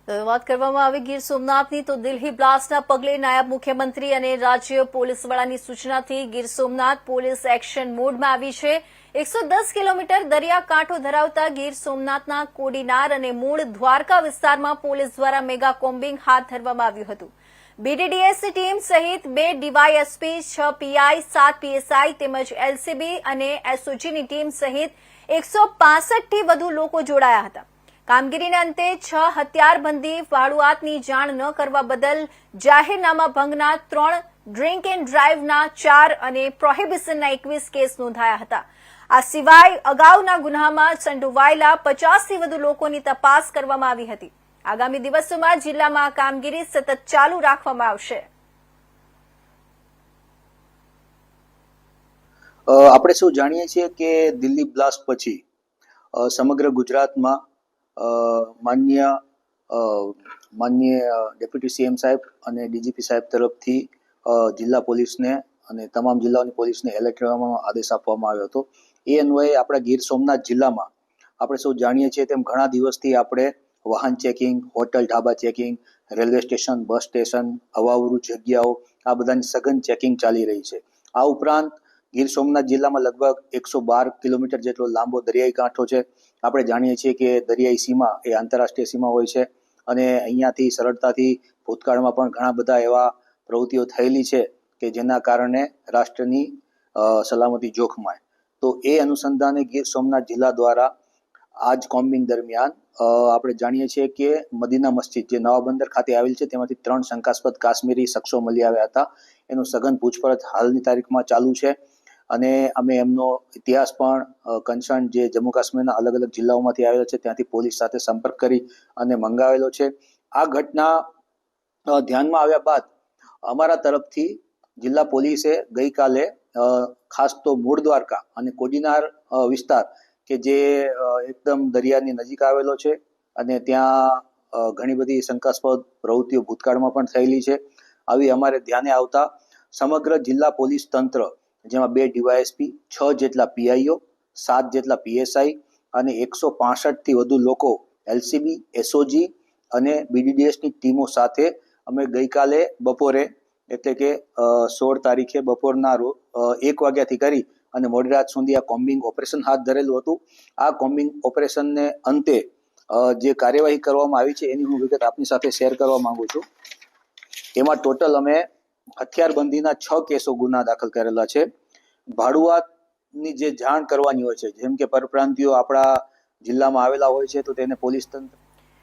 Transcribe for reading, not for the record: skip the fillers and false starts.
તો વાત કરવામાં આવી ગીર સોમનાથની તો દિલ્હી બ્લાસ્ટના પગલે નાયબ મુખ્યમંત્રી અને રાજ્ય પોલીસ વડાની સૂચનાથી ગીર સોમનાથ પોલીસ એક્શન મોડમાં આવી છે। 110 કિલોમીટર દરિયાકાંઠો ધરાવતા ગીર સોમનાથના કોડીનાર અને મૂળ દ્વારકા વિસ્તારમાં પોલીસ દ્વારા મેગા કોમ્બિંગ હાથ ધરવામાં આવ્યું હતું। બીડીડીએસની ટીમ સહિત 2 ડીવાયએસપી, 6 પીઆઈ, 7 પીએસઆઈ તેમજ એલસીબી અને એસઓજીની ટીમ સહિત 165 થી વધુ લોકો જોડાયા હતા। કામગીરીના અંતે 6 હથિયારબંધી વાળુઆતની જાણ ન કરવા બદલ જાહેરનામા ભંગના 3, ડ્રિંક એન્ડ ડ્રાઈવના 4 અને પ્રોહિબિશનના 21 કેસ નોંધાયા હતા। આ સિવાય અગાઉના ગુન્હામાં સંડોવાયેલા 50 થી વધુ લોકોની તપાસ કરવામાં આવી હતી। આગામી દિવસોમાં જિલ્લામાં કામગીરી સતત ચાલુ રાખવામાં આવશે। આપણે સૌ જાણીએ છીએ કે દિલ્હી બ્લાસ્ટ પછી સમગ્ર ગુજરાતમાં માન્ય ડેપ્યુટી સીએમ સાહેબ અને ડીજીપી સાહેબ તરફથી જિલ્લા પોલીસને અને તમામ જિલ્લાઓની પોલીસને એલર્ટ કરવામાં આદેશ આપવામાં આવ્યો હતો। એ અન્વયે આપણા ગીર સોમનાથ જિલ્લામાં આપણે સૌ જાણીએ છીએ તેમ ઘણા દિવસથી આપણે વાહન checking, hotel dhaba checking, railway station, bus station, અવાવરૂ જગ્યાઓ આ બધાની સઘન ચેકિંગ ચાલી રહી છે। આ ઉપરાંત ગીર સોમનાથ જિલ્લામાં લગભગ 112 કિલોમીટર જેટલો લાંબો દરિયાઈ કાંઠો છે। આપણે જાણીએ છીએ કે દરિયાઈ સીમા એ આંતરરાષ્ટ્રીય સીમા હોય છે અને અહીંયાથી સરળતાથી ભૂતકાળમાં પણ ઘણા બધા એવા પ્રવૃત્તિઓ થયેલી છે કે જેના કારણે રાષ્ટ્રની સલામતી જોખમાય। તો એ અનુસંધાને ગીર સોમનાથ જિલ્લા દ્વારા આજ કોમ્બિંગ દરમિયાન આપણે જાણીએ છીએ કે મદીના મસ્જિદ જે નવા બંદર ખાતે આવેલ છે તેમાંથી 3 શંકાસ્પદ કાશ્મીરી શખ્સો મળી આવ્યા હતા। એનું સઘન પૂછપરછ હાલની તારીખમાં ચાલુ છે અને અમે એમનો ઇતિહાસ પણ કન્સર્ન જે જમ્મુ કાશ્મીરના અલગ અલગ જિલ્લાઓમાંથી આવેલો છે ત્યાંથી પોલીસ સાથે સંપર્ક કરી અને મંગાવેલો છે। આ ઘટના ધ્યાનમાં આવ્યા બાદ અમારા તરફથી જિલ્લા પોલીસે ગઈકાલે ખાસ તો મૂળ દ્વારકા અને કોડીનાર વિસ્તાર કે જે એકદમ દરિયાની નજીક આવેલો છે અને ત્યાં ઘણી બધી શંકાસ્પદ પ્રવૃત્તિઓ ભૂતકાળમાં પણ થયેલી છે। આવી અમારે ધ્યાને આવતા સમગ્ર જિલ્લા પોલીસ તંત્ર જેમાં 2 ડીવાયએસપી, 6 જેટલા પીઆઈઓ, 7 જેટલા પીએસઆઈ અને 165 થી વધુ લોકો એલસીબી, એસઓજી અને બીડીડીએસની ટીમો સાથે અમે ગઈકાલે બપોરે એટલે કે 16 તારીખે બપોરના 1 વાગ્યાથી કરી અને મોડી રાત સુધી આ કોમ્બિંગ ઓપરેશન હાથ ધરેલું હતું। આ કોમ્બિંગ ઓપરેશનને અંતે જે કાર્યવાહી કરવામાં આવી છે એની હું વિગત આપની સાથે શેર કરવા માંગુ છું। એમાં ટોટલ અમે હથિયારબંધીના 6 કેસો ગુના દાખલ કરેલા છે। ભાડુઆતની જે જાણ કરવાની હોય છે જેમ કે પરપ્રાંતિયો આપણા જિલ્લામાં આવેલા હોય છે તો તેને પોલીસ તંત્ર